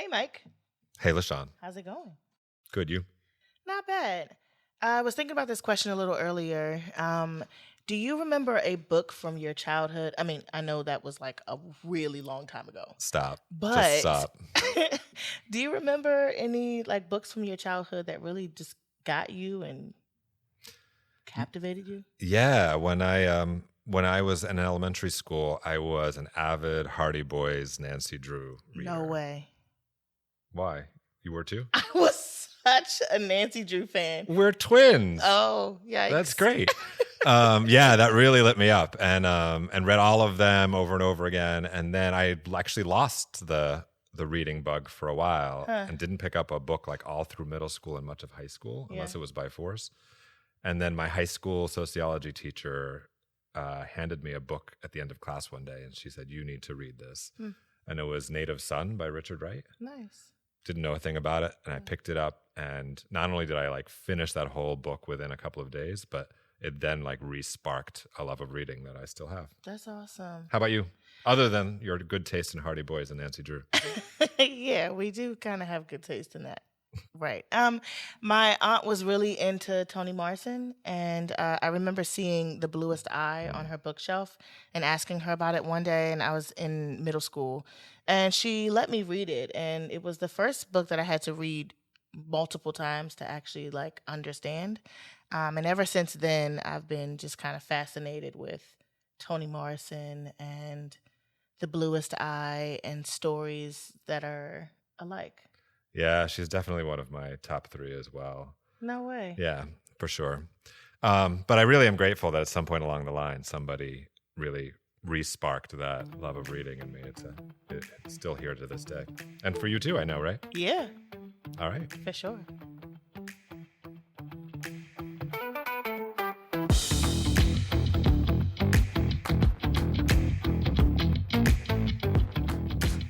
Hey, Mike. Hey, LaShawn. How's it going? Good, you? Not bad. I was thinking about this question a little earlier. Do you remember a book from your childhood? I mean, I know that was like a really long time ago, Stop. Just but stop. do you remember any like books from your childhood that really just got you and captivated you? Yeah, when I was in elementary school, I was an avid Hardy Boys Nancy Drew reader. No way. Why? You were too? I was such a Nancy Drew fan. We're twins. Oh, yikes. That's great. Yeah, that really lit me up, and read all of them over and over again. And then I actually lost the reading bug for a while and didn't pick up a book like all through middle school and much of high school, unless it was by force. And then my high school sociology teacher handed me a book at the end of class one day, and she said, "You need to read this." And it was Native Son by Richard Wright. Nice. Didn't know a thing about it, and I picked it up, and not only did I like finish that whole book within a couple of days, but it then like re-sparked a love of reading that I still have. That's awesome. How about you? Other than your good taste in Hardy Boys and Nancy Drew. Yeah, we do kind of have good taste in that. Right. My aunt was really into Toni Morrison, and I remember seeing The Bluest Eye on her bookshelf and asking her about it one day, and I was in middle school, and she let me read it, and it was the first book that I had to read multiple times to actually like understand. And ever since then, I've been just kind of fascinated with Toni Morrison and The Bluest Eye and stories that are alike. Yeah, she's definitely one of my top 3 as well. No way. Yeah, for sure. But I really am grateful that at some point along the line, somebody really re-sparked that love of reading in me. It's still here to this day. And for you too, I know, right? Yeah, All right. for sure.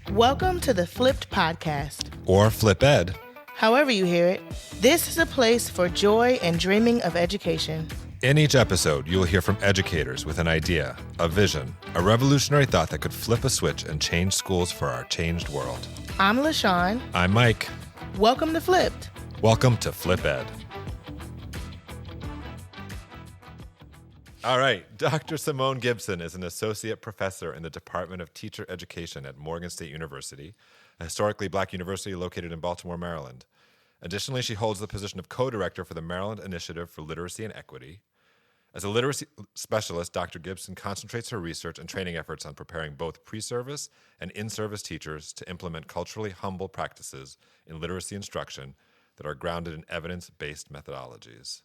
Welcome to the Flipped Podcast. Or Flip Ed. However you hear it, this is a place for joy and dreaming of education. In each episode, you will hear from educators with an idea, a vision, a revolutionary thought that could flip a switch and change schools for our changed world. I'm LaShawn. I'm Mike. Welcome to Flipped. Welcome to Flip Ed. All right, Dr. Simone Gibson is an associate professor in the Department of Teacher Education at Morgan State University, a historically black university located in Baltimore, Maryland. Additionally, she holds the position of co-director for the Maryland Initiative for Literacy and Equity. As a literacy specialist, Dr. Gibson concentrates her research and training efforts on preparing both pre-service and in-service teachers to implement culturally humble practices in literacy instruction that are grounded in evidence-based methodologies.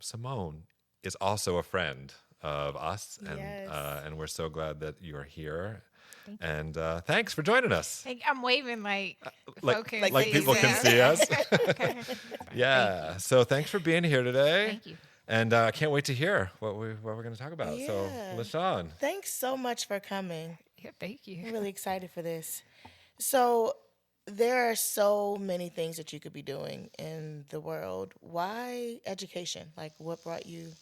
Simone is also a friend of us, and we're so glad that you are here. And thanks for joining us. I'm waving like people can see us. Okay. Yeah. So thanks for being here today. Thank you. And I can't wait to hear what we're going to talk about. Yeah. So, LaShawn. Thanks so much for coming. Yeah, thank you. I'm really excited for this. So, there are so many things that you could be doing in the world. Why education? Like, what brought you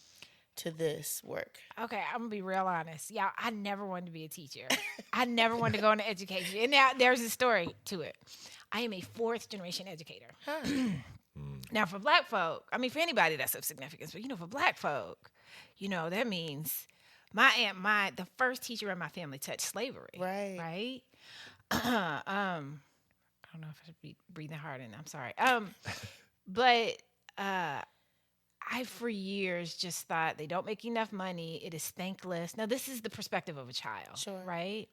to this work? Okay, I'm gonna be real honest. Y'all, I never wanted to be a teacher. I never wanted to go into education. And now there's a story to it. I am a 4th generation educator. Now for black folk, I mean for anybody that's of significance, but for black folk, that means the first teacher in my family touched slavery. Right. I don't know if I should be breathing hard and I'm sorry. But I, for years, just thought they don't make enough money. It is thankless. Now, this is the perspective of a child, Sure. Right?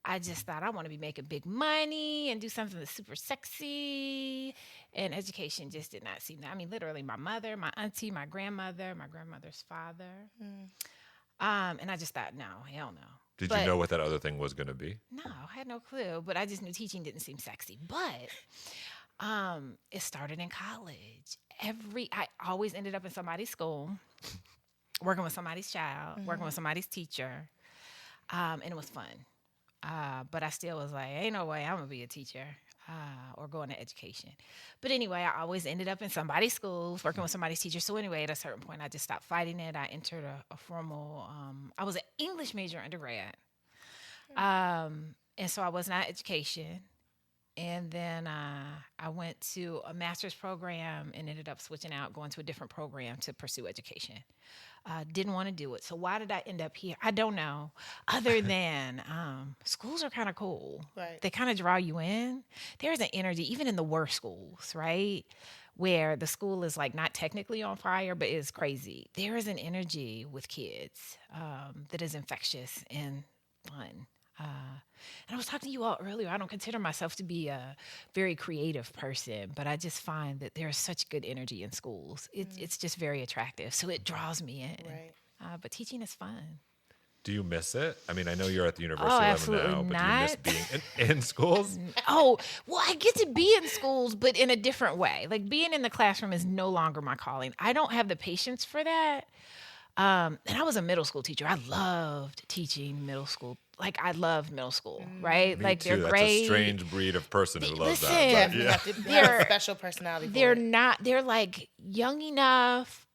I just thought I want to be making big money and do something that's super sexy. And education just did not seem that. I mean, literally, my mother, my auntie, my grandmother's father. And I just thought, no, hell no. Did you know what that other thing was going to be? No, I had no clue. But I just knew teaching didn't seem sexy. But it started in college. I always ended up in somebody's school, working with somebody's child, working with somebody's teacher, and it was fun. But I still was like, ain't no way I'm going to be a teacher or go into education. But anyway, I always ended up in somebody's school, working with somebody's teacher. So anyway, at a certain point, I just stopped fighting it. I entered a formal, I was an English major undergrad. And so I was not education. And then I went to a master's program and ended up switching out, going to a different program to pursue education. Didn't want to do it. So why did I end up here? I don't know. Other than schools are kind of cool. Right. They kind of draw you in. There's an energy, even in the worst schools, right? Where the school is like not technically on fire, but it's crazy. There is an energy with kids that is infectious and fun. And I was talking to you all earlier. I don't consider myself to be a very creative person, but I just find that there's such good energy in schools. It's just very attractive. So it draws me in. Right. But teaching is fun. Do you miss it? I mean, I know you're at the University Oh, of absolutely now, but do you miss not. being in schools? Oh, well, I get to be in schools, but in a different way. Like being in the classroom is no longer my calling. I don't have the patience for that. And I was a middle school teacher. I loved teaching middle school. Like I loved middle school, right? Me like too. they're That's great. a strange breed of person who loves Listen, that. But You yeah. have to have a They're- special personality for They're it. not. They're like young enough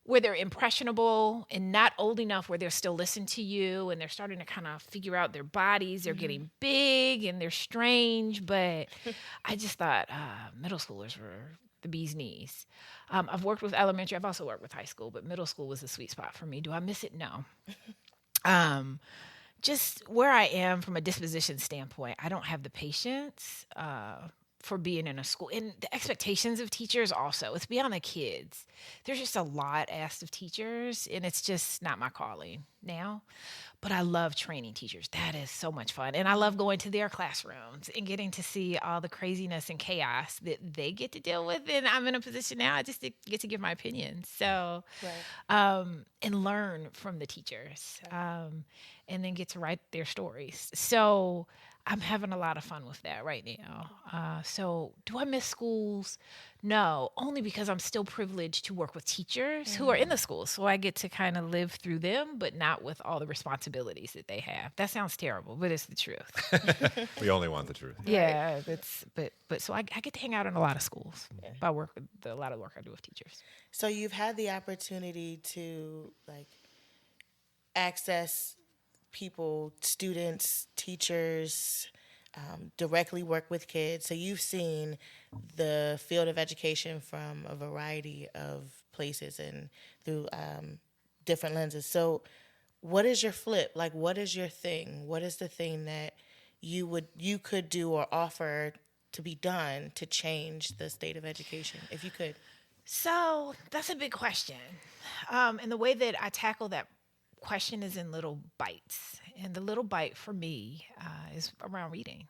where they're impressionable and not old enough where they're still listening to you and they're starting to kind of figure out their bodies. They're getting big and they're strange. But I just thought middle schoolers were the bee's knees. I've worked with elementary. I've also worked with high school, but middle school was the sweet spot for me. Do I miss it? No. Just where I am from a disposition standpoint, I don't have the patience for being in a school. And the expectations of teachers also, it's beyond the kids. There's just a lot asked of teachers, and it's just not my calling now. But I love training teachers. That is so much fun. And I love going to their classrooms and getting to see all the craziness and chaos that they get to deal with. And I'm in a position now, I just get to give my opinion. So, Right. and learn from the teachers and then get to write their stories. So I'm having a lot of fun with that right now. So do I miss schools? No, only because I'm still privileged to work with teachers who are in the schools. So I get to kind of live through them, but not with all the responsibilities that they have. That sounds terrible, but it's the truth. We only want the truth. Yeah, but so I get to hang out in a lot of schools. By work with a lot of the work I do with teachers. So you've had the opportunity to like access people, students, teachers, directly work with kids. So you've seen the field of education from a variety of places and through different lenses. So what is your flip? Like, what is your thing? What is the thing that you could do or offer to be done to change the state of education, if you could? So that's a big question. And the way that I tackle that question is in little bites. And the little bite for me is around reading.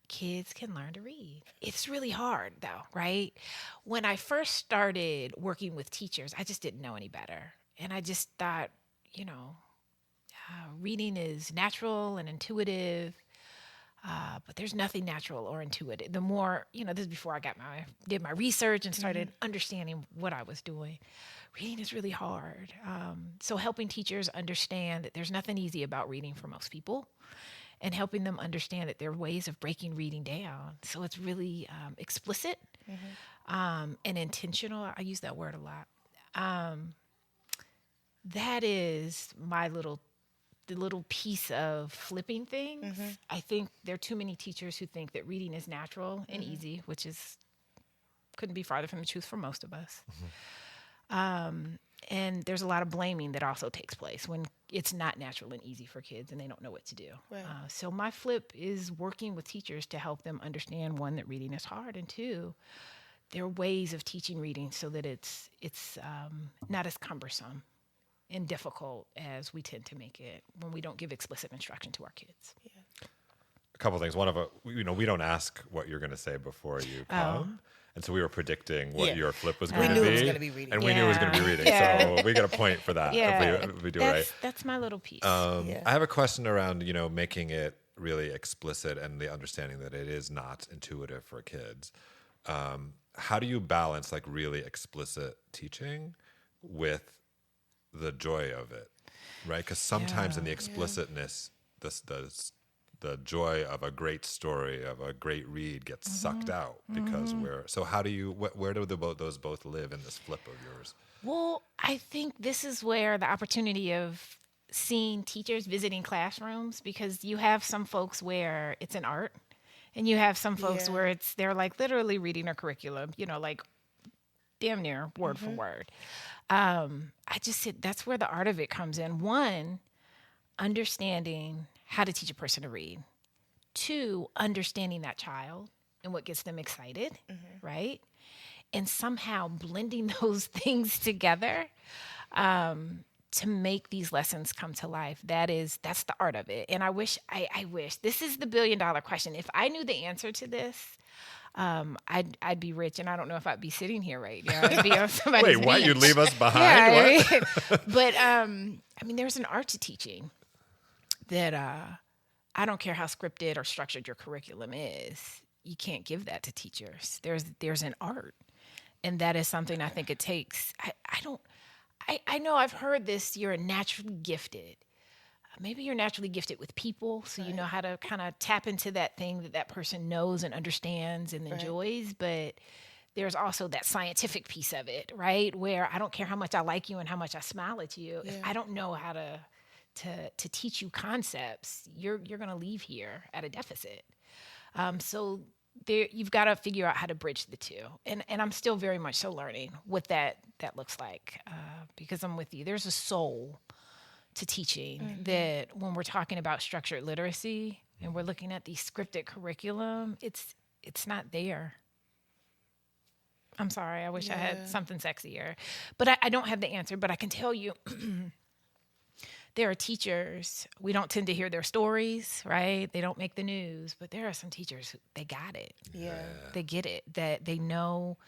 Kids can learn to read. It's really hard, though, right? When I first started working with teachers, I just didn't know any better. And I just thought, reading is natural and intuitive. But there's nothing natural or intuitive. The more, this is before I did my research and started understanding what I was doing. Reading is really hard. So helping teachers understand that there's nothing easy about reading for most people and helping them understand that there are ways of breaking reading down. So it's really explicit and intentional. I use that word a lot. That is the little piece of flipping things. I think there are too many teachers who think that reading is natural and easy, which couldn't be farther from the truth for most of us. And there's a lot of blaming that also takes place when it's not natural and easy for kids and they don't know what to do. Right. So my flip is working with teachers to help them understand, one, that reading is hard, and two, there are ways of teaching reading so that it's not as cumbersome and difficult as we tend to make it when we don't give explicit instruction to our kids. A couple things. One of we don't ask what you're going to say before you come. And so we were predicting what your flip was going to be. We knew it was going to be reading. And we knew it was going to be reading. Yeah. So we get a point for that if we do it right. That's my little piece. I have a question around, making it really explicit and the understanding that it is not intuitive for kids. How do you balance like really explicit teaching with the joy of it, right? Because sometimes in the explicitness, the joy of a great story, of a great read gets sucked out because how do you, where do those both live in this flip of yours? Well, I think this is where the opportunity of seeing teachers visiting classrooms, because you have some folks where it's an art And you have some folks Yeah. where they're like literally reading a curriculum, like damn near word for word. I just said that's where the art of it comes in. One, understanding how to teach a person to read. Two, understanding that child and what gets them excited, right? And somehow blending those things together to make these lessons come to life. That's the art of it. And I wish this is the $1 billion question. If I knew the answer to this, I'd be rich, and I don't know if I'd be sitting here right now. I'd be on somebody's Wait, what? beach. You'd leave us behind? Yeah, What? but there's an art to teaching that I don't care how scripted or structured your curriculum is. You can't give that to teachers. There's an art, and that is something I think it takes. I know I've heard this. You're naturally gifted. Maybe you're naturally gifted with people, so you know how to kind of tap into that thing that person knows and understands and enjoys. But there's also that scientific piece of it, right? Where I don't care how much I like you and how much I smile at you. If I don't know how to teach you concepts, you're going to leave here at a deficit. So you've got to figure out how to bridge the two. And I'm still very much so learning what that looks like because I'm with you. There's a soul to teaching that when we're talking about structured literacy and we're looking at the scripted curriculum, it's not there. I'm sorry. I wish I had something sexier. But I don't have the answer. But I can tell you there are teachers, we don't tend to hear their stories, right? They don't make the news. But there are some teachers, they got it. Yeah. They get it. That they know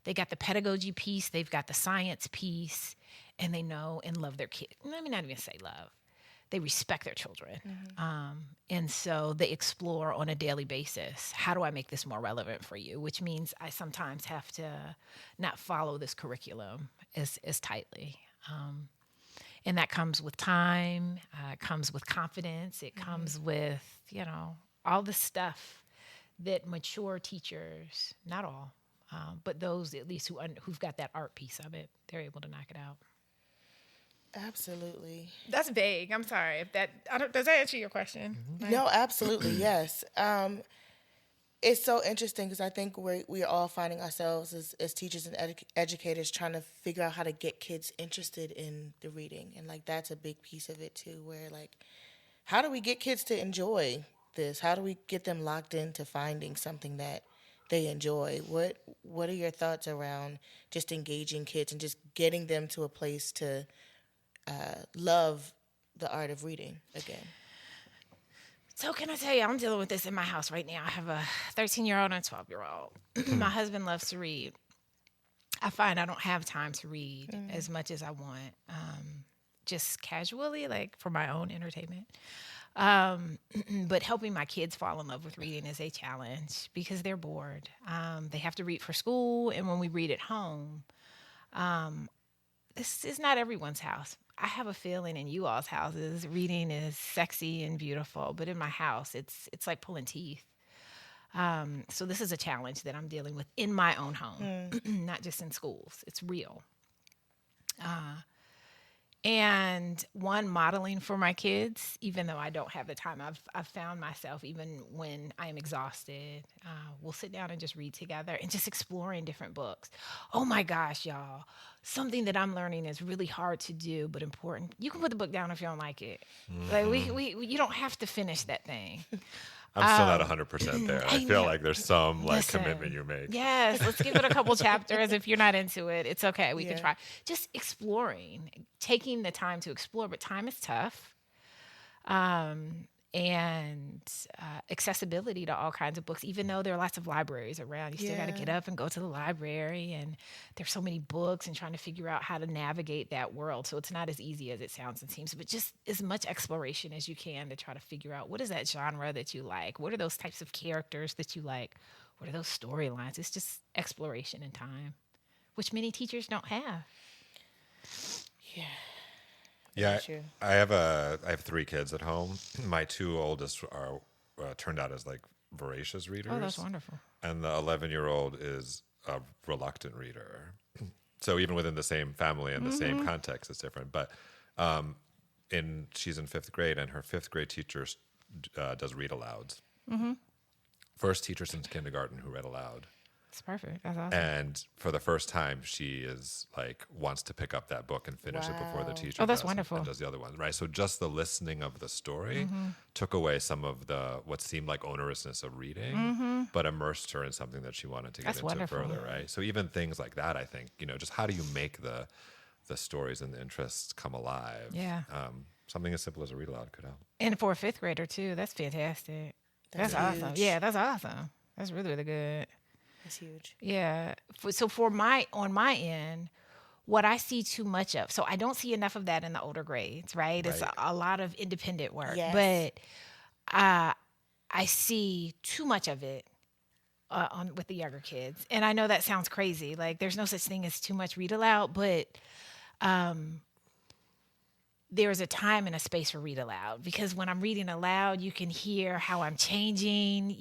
they got the pedagogy piece, they've got the science piece, and they know and love their kids. Let me not even say love. They respect their children. And so they explore on a daily basis, how do I make this more relevant for you? Which means I sometimes have to not follow this curriculum as tightly. And that comes with time, it comes with confidence, it comes with, all the stuff that mature teachers, not all, but those at least who've got that art piece of it, they're able to knock it out. Absolutely. That's vague. I'm sorry. Does that answer your question? No, absolutely, yes. It's so interesting because I think we're all finding ourselves as teachers and educators trying to figure out how to get kids interested in the reading. And, that's a big piece of it, too, where, how do we get kids to enjoy this? How do we get them locked into finding something that they enjoy? What are your thoughts around just engaging kids and just getting them to a place to love the art of reading again? So can I tell you, I'm dealing with this in my house right now. I have a 13-year-old and a 12-year-old. My husband loves to read. I find I don't have time to read as much as I want, just casually, for my own entertainment. But helping my kids fall in love with reading is a challenge because they're bored. They have to read for school, and when we read at home, this is not everyone's house. I have a feeling in you all's houses, reading is sexy and beautiful, but in my house, it's like pulling teeth. So this is a challenge that I'm dealing with in my own home, not just in schools. It's real. And one, modeling for my kids, even though I don't have the time, I've found myself, even when I am exhausted, we'll sit down and just read together and just exploring different books. Oh my gosh, y'all. Something that I'm learning is really hard to do, but important. You can put the book down if you don't like it. You don't have to finish that thing. I'm still not 100% there. I feel like there's some commitment you make. Yes, let's give it a couple chapters. If you're not into it, it's okay. We can try. Just exploring, taking the time to explore, but time is tough. And accessibility to all kinds of books, even though there are lots of libraries around. You still got to get up and go to the library, and there's so many books, and trying to figure out how to navigate that world. So it's not as easy as it sounds and seems, but just as much exploration as you can to try to figure out what is that genre that you like? What are those types of characters that you like? What are those storylines? It's just exploration and time, which many teachers don't have. Yeah. Yeah, I have 3 kids at home. My 2 oldest are turned out as voracious readers. Oh, that's wonderful. And the 11-year-old is a reluctant reader. So even within the same family and the same context, it's different. But she's in 5th grade, and her 5th grade teacher does read alouds first teacher since kindergarten who read aloud. It's perfect. That's awesome. And for the first time, she is like wants to pick up that book and finish it before the Wow. teacher Oh, that's does, wonderful. and does the other one, right? So just the listening of the story took away some of the what seemed like onerousness of reading, but immersed her in something that she wanted to get That's into wonderful. further, right? So even things like that, I think, just how do you make the stories and the interests come alive? Yeah. Something as simple as a read aloud could help. And for a fifth grader too, that's fantastic. That's awesome. huge. Yeah, that's awesome. That's really, really good. That's huge. Yeah. So on my end, what I see too much of, so I don't see enough of that in the older grades, right? It's Right. a lot of independent work, Yes. but I see too much of it with the younger kids. And I know that sounds crazy. Like there's no such thing as too much read aloud, but there's a time and a space for read aloud, because when I'm reading aloud, you can hear how I'm changing,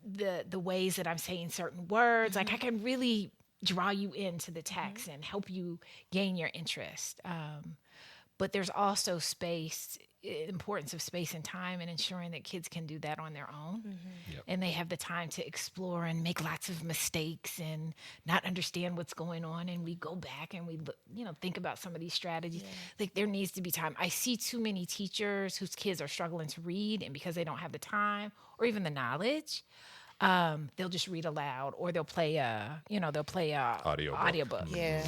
the ways that I'm saying certain words. Like I can really draw you into the text and help you gain your interest. But there's also importance of space and time, and ensuring that kids can do that on their own. Yep. And they have the time to explore and make lots of mistakes and not understand what's going on. And we go back and we, think about some of these strategies. Like there needs to be time. I see too many teachers whose kids are struggling to read, and because they don't have the time or even the knowledge, they'll just read aloud, or they'll play a audiobook. Yeah.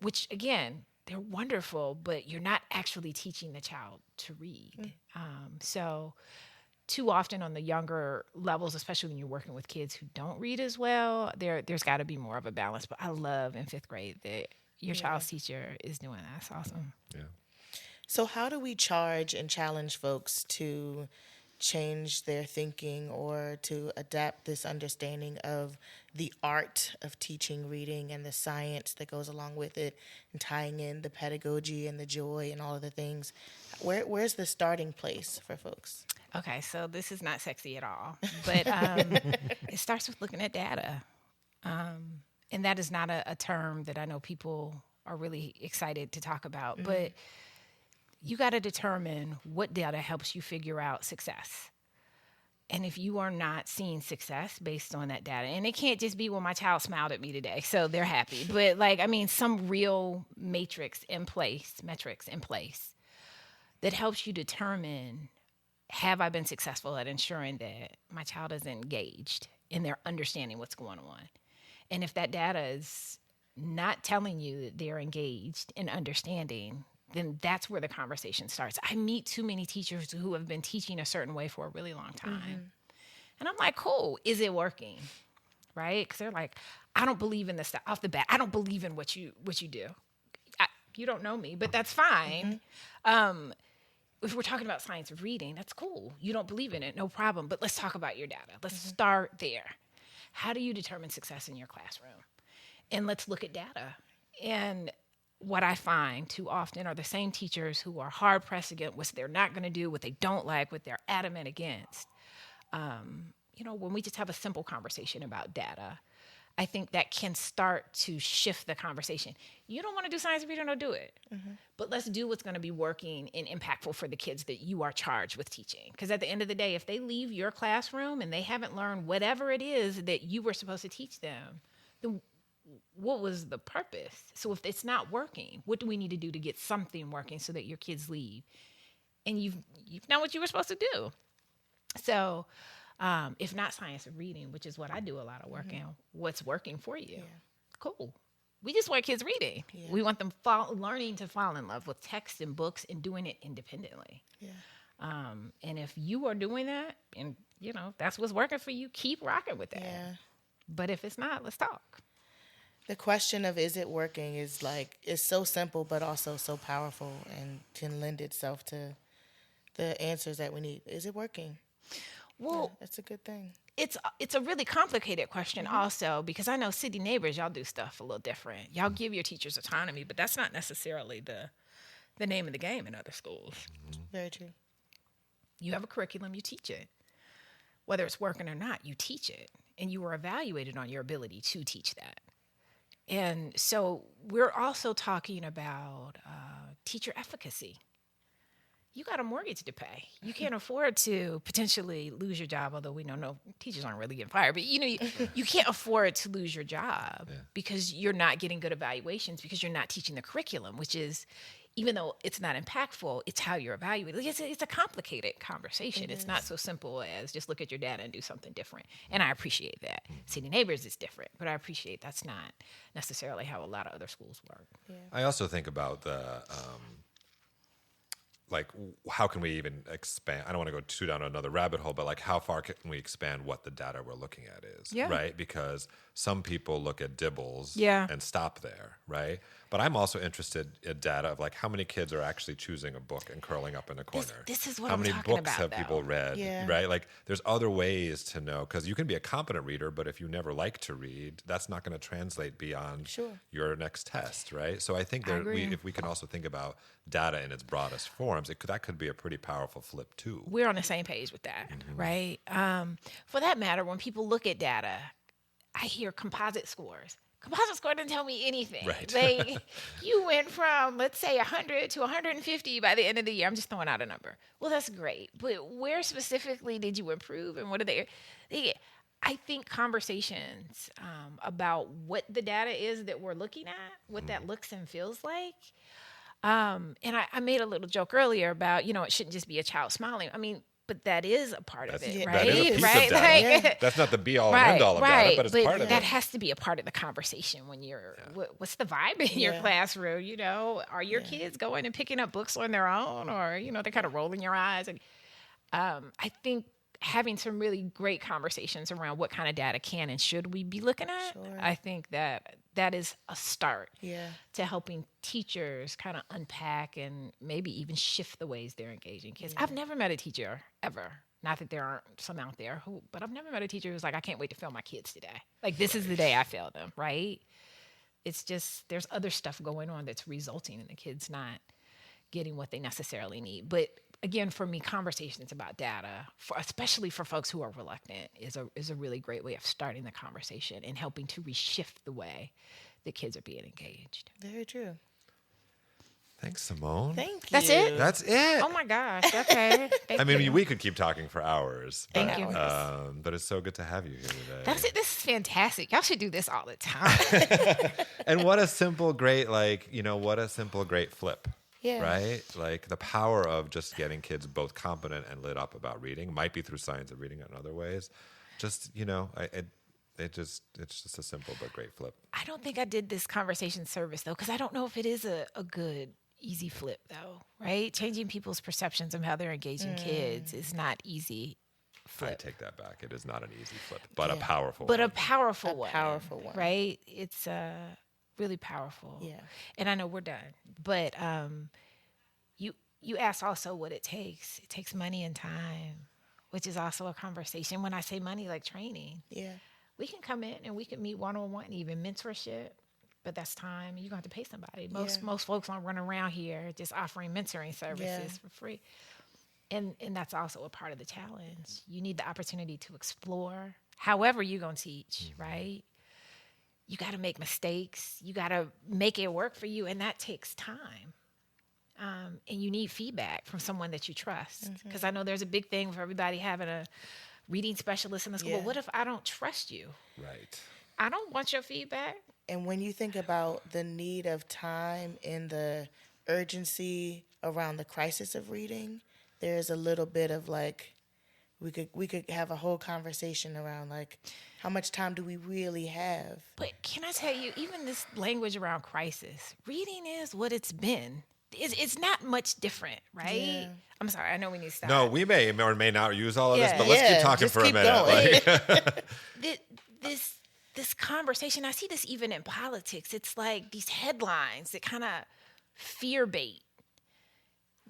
Which again, they're wonderful, but you're not actually teaching the child to read. So too often on the younger levels, especially when you're working with kids who don't read as well, there's got to be more of a balance. But I love in fifth grade that your child's teacher is doing that. That's awesome. Yeah. So how do we charge and challenge folks to change their thinking or to adapt this understanding of the art of teaching reading and the science that goes along with it, and tying in the pedagogy and the joy and all of the things? Where's the starting place for folks? Okay, so this is not sexy at all, but it starts with looking at data. And that is not a term that I know people are really excited to talk about, but you got to determine what data helps you figure out success. And if you are not seeing success based on that data, and it can't just be, well, my child smiled at me today, so they're happy. But some real metrics in place that helps you determine, have I been successful at ensuring that my child is engaged and they're understanding what's going on? And if that data is not telling you that they're engaged and understanding, then that's where the conversation starts. I meet too many teachers who have been teaching a certain way for a really long time. And I'm like, cool, is it working? Right? Because they're like, I don't believe in this stuff off the bat. I don't believe in what you do. You don't know me, but that's fine. If we're talking about science of reading, that's cool. You don't believe in it, no problem. But let's talk about your data. Let's start there. How do you determine success in your classroom? And let's look at data. And what I find too often are the same teachers who are hard pressed against what they're not going to do, what they don't like, what they're adamant against. When we just have a simple conversation about data, I think that can start to shift the conversation. You don't want to do science of reading, don't do it. But let's do what's going to be working and impactful for the kids that you are charged with teaching. Because at the end of the day, if they leave your classroom and they haven't learned whatever it is that you were supposed to teach them, then what was the purpose? So if it's not working, what do we need to do to get something working so that your kids leave and you've done what you were supposed to do? So if not science of reading, which is what I do a lot of work in, what's working for you? Yeah. Cool. We just want kids reading. Yeah. We want them learning to fall in love with text and books and doing it independently. Yeah. And if you are doing that and, that's what's working for you, keep rocking with that. Yeah. But if it's not, let's talk. The question of is it working is so simple, but also so powerful and can lend itself to the answers that we need. Is it working? Well, that's a good thing. It's a really complicated question also, because I know city neighbors, y'all do stuff a little different. Y'all give your teachers autonomy, but that's not necessarily the name of the game in other schools. Very true. You have a curriculum, you teach it. Whether it's working or not, you teach it. And you are evaluated on your ability to teach that. And so we're also talking about teacher efficacy. you got a mortgage to pay. You can't afford to potentially lose your job, although we know no teachers aren't really getting fired. But you can't afford to lose your job because you're not getting good evaluations because you're not teaching the curriculum, which is, even though it's not impactful, it's how you're evaluated. It's a complicated conversation. It's not so simple as just look at your data and do something different. And I appreciate that. City Neighbors is different, but I appreciate that's not necessarily how a lot of other schools work. Yeah. I also think about the like, how can we even expand? I don't want to go too down another rabbit hole, but like, how far can we expand what the data we're looking at is, right? Because some people look at dibbles and stop there, right? But I'm also interested in data of like how many kids are actually choosing a book and curling up in a corner. This is what how I'm many talking books about, have though. people read, right? Like, there's other ways to know, because you can be a competent reader, but if you never like to read, that's not going to translate beyond your next test, right? So I think if we can also think about data in its broadest forms, that could be a pretty powerful flip too. We're on the same page with that, right? For that matter, when people look at data, I hear composite scores. Composite score doesn't tell me anything. Right. Like, you went from, let's say, 100 to 150 by the end of the year. I'm just throwing out a number. Well, that's great. But where specifically did you improve, and what are they I think conversations about what the data is that we're looking at, what that looks and feels like. And I made a little joke earlier about, it shouldn't just be a child smiling. I mean, but that is a part of it, right? That is a piece right? of data. That's not the be-all and end-all of data, but it's part of it. That has to be a part of the conversation when you're, what's the vibe in your classroom, Are your kids going and picking up books on their own, or, they're kind of rolling your eyes? And I think having some really great conversations around what kind of data can and should we be looking at, I think that is a start to helping teachers kind of unpack and maybe even shift the ways they're engaging kids. I've never met a teacher ever, not that there aren't some out there, but I've never met a teacher who's like, I can't wait to fail my kids today. Like, this is the day I fail them, right? It's just, there's other stuff going on that's resulting in the kids not getting what they necessarily need. But again, for me, conversations about data, especially for folks who are reluctant, is a really great way of starting the conversation and helping to reshift the way the kids are being engaged. Very true. Thanks, Simone. Thank you. That's it? That's it. Oh my gosh. Okay. I mean, we could keep talking for hours. Thank you. But it's so good to have you here today. That's it. This is fantastic. Y'all should do this all the time. And what a simple, great, great flip. Yeah. Right? Like, the power of just getting kids both competent and lit up about reading might be through science of reading in other ways. Just, it's just a simple but great flip. I don't think I did this conversation service, though, because I don't know if it is a good, easy flip, though, right? Changing people's perceptions of how they're engaging kids is not easy. Flip. I take that back. It is not an easy flip, but a powerful But one. a powerful one. Powerful one. Right? It's really powerful. Yeah. And I know we're done. But you asked also what it takes. It takes money and time, which is also a conversation. When I say money, like training. Yeah. We can come in and we can meet one-on-one, even mentorship, but that's time. You're going to have to pay somebody. Most folks don't run around here just offering mentoring services for free. And that's also a part of the challenge. You need the opportunity to explore however you're going to teach, right? You got to make mistakes. You got to make it work for you, and that takes time. And you need feedback from someone that you trust. Because I know there's a big thing for everybody having a reading specialist in the school. But what if I don't trust you? Right. I don't want your feedback. And when you think about the need of time and the urgency around the crisis of reading, there's a little bit of like, we could have a whole conversation around like, how much time do we really have? But can I tell you, even this language around crisis, reading is what it's been. It's not much different, right? Yeah. I'm sorry, I know we need to stop. No, we may or may not use all of this, Yeah. but let's keep talking just for a keep minute. going. This conversation, I see this even in politics. It's like these headlines that kind of fear bait.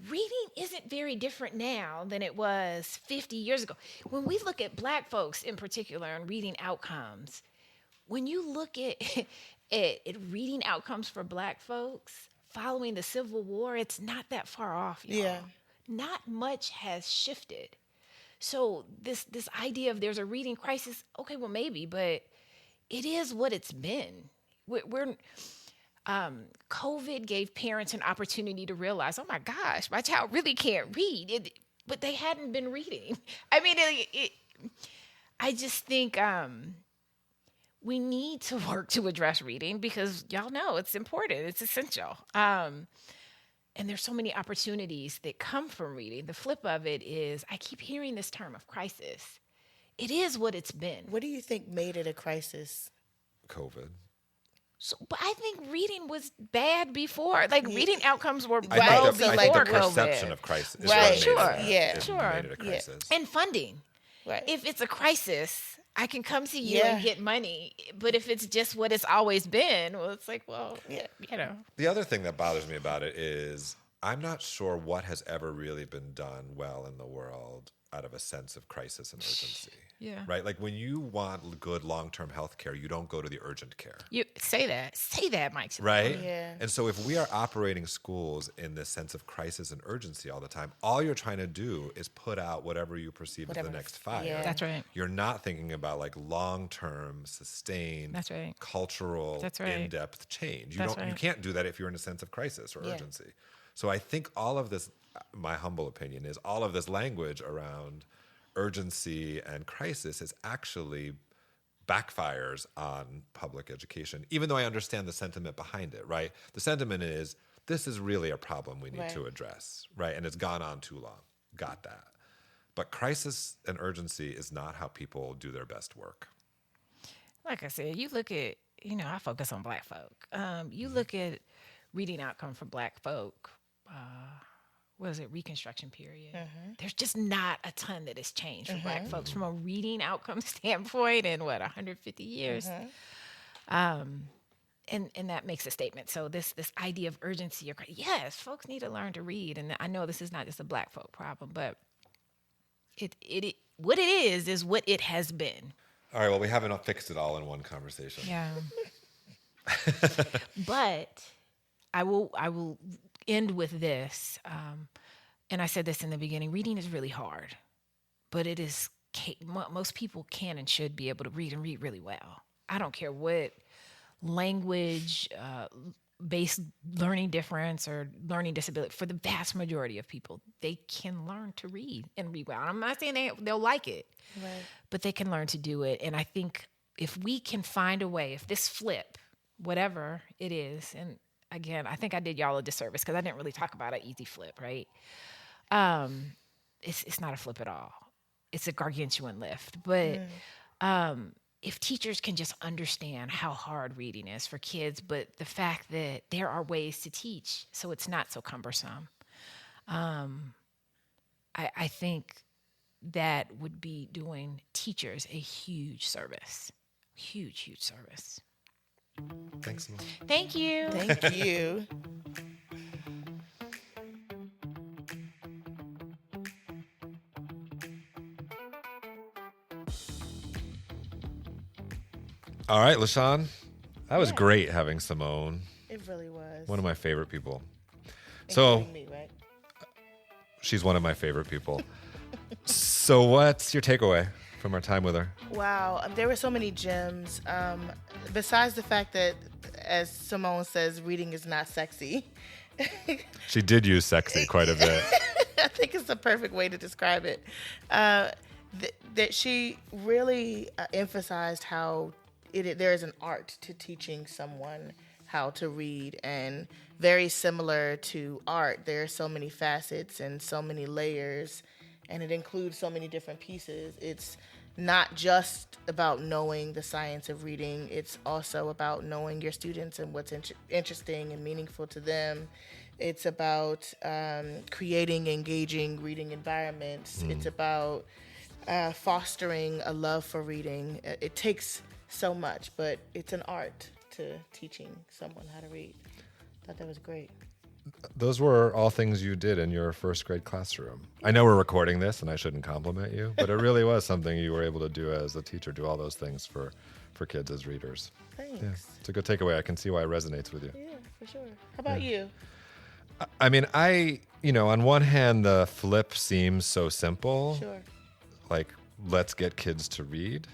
Reading isn't very different now than it was 50 years ago. When we look at Black folks in particular and reading outcomes, when you look at reading outcomes for Black folks following the Civil War, it's not that far off, y'all. Yeah. Not much has shifted. So this idea of there's a reading crisis, okay, well maybe, but it is what it's been. COVID gave parents an opportunity to realize, oh my gosh, my child really can't read, but they hadn't been reading. I mean, I just think we need to work to address reading because y'all know it's important, it's essential. And there's so many opportunities that come from reading. The flip of it is I keep hearing this term of crisis. It is what it's been. What do you think made it a crisis? COVID. So, but I think reading was bad before. Like reading outcomes were I bad think before the COVID. perception of crisis is Right. what Sure. made it, Yeah. it Sure. made it a crisis. And funding. Right. If it's a crisis, I can come to you Yeah. and get money. But if it's just what it's always been, well, it's like, well, Yeah. you know. The other thing that bothers me about it is I'm not sure what has ever really been done well in the world out of a sense of crisis and urgency. Yeah. Right? Like when you want good long-term health care, you don't go to the urgent care. You say that, Mike. Right? Yeah. And so if we are operating schools in this sense of crisis and urgency all the time, all you're trying to do is put out whatever you perceive as the Whatever. next fire. Yeah. That's right. You're not thinking about like long-term, sustained, That's right. cultural, That's right. in-depth change. You That's You right. can't do that if you're in a sense of crisis or Yeah. urgency. So I think all of this, my humble opinion is all of this language around urgency and crisis is actually backfires on public education, even though I understand the sentiment behind it, right? The sentiment is, this is really a problem we need to Right. address, right? And it's gone on too long. Got that. But crisis and urgency is not how people do their best work. Like I said, you look at, I focus on Black folk. You look at reading outcome for Black folk, Reconstruction period. There's just not a ton that has changed for Black folks from a reading outcome standpoint in 150 years. And that makes a statement. So this idea of urgency, yes, folks need to learn to read. And I know this is not just a Black folk problem, but it what it is what it has been. All right, well, we haven't fixed it all in one conversation. Yeah. But I will end with this. And I said this in the beginning, reading is really hard, but it is, most people can and should be able to read and read really well. I don't care what language, based learning difference or learning disability, for the vast majority of people, they can learn to read and read well. I'm not saying they'll like it, Right. but they can learn to do it. And I think if we can find a way, if this flip, whatever it is, and again, I think I did y'all a disservice because I didn't really talk about an easy flip, right? It's not a flip at all. It's a gargantuan lift. But if teachers can just understand how hard reading is for kids, but the fact that there are ways to teach so it's not so cumbersome, I think that would be doing teachers a huge service. Huge, huge service. Thanks, Simone. Thank you. Thank you. All right, LaShawn, that was great having Simone, It really was. one of my favorite people. So Including me, right? she's one of my favorite people. So what's your takeaway from our time with her? Wow, there were so many gems. Besides the fact that, as Simone says, reading is not sexy. She did use sexy quite a bit. I think it's the perfect way to describe it. That she really emphasized how there is an art to teaching someone how to read, and very similar to art, there are so many facets and so many layers, and it includes so many different pieces. It's not just about knowing the science of reading, it's also about knowing your students and what's interesting and meaningful to them. It's about creating engaging reading environments. It's about fostering a love for reading. It takes so much, but it's an art to teaching someone how to read. I thought that was great. Those were all things you did in your first grade classroom. I know we're recording this and I shouldn't compliment you, but it really was something you were able to do as a teacher, do all those things for kids as readers. Thanks. Yeah, it's a good takeaway. I can see why it resonates with you. Yeah, for sure. How about you? I mean, on one hand, the flip seems so simple. Sure. Like, let's get kids to read.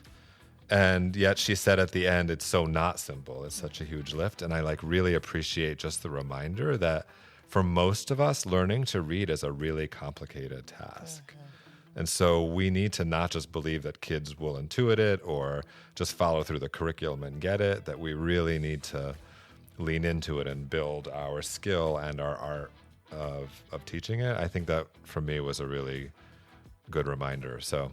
And yet she said at the end, it's so not simple. It's such a huge lift. And I like really appreciate just the reminder that for most of us, learning to read is a really complicated task. And so we need to not just believe that kids will intuit it or just follow through the curriculum and get it, that we really need to lean into it and build our skill and our art of teaching it. I think that for me was a really good reminder. So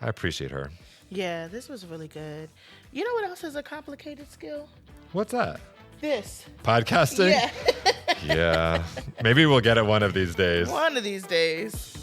I appreciate her. Yeah, this was really good. You know what else is a complicated skill? What's that? This. Podcasting? Yeah. Yeah. Maybe we'll get it one of these days. One of these days.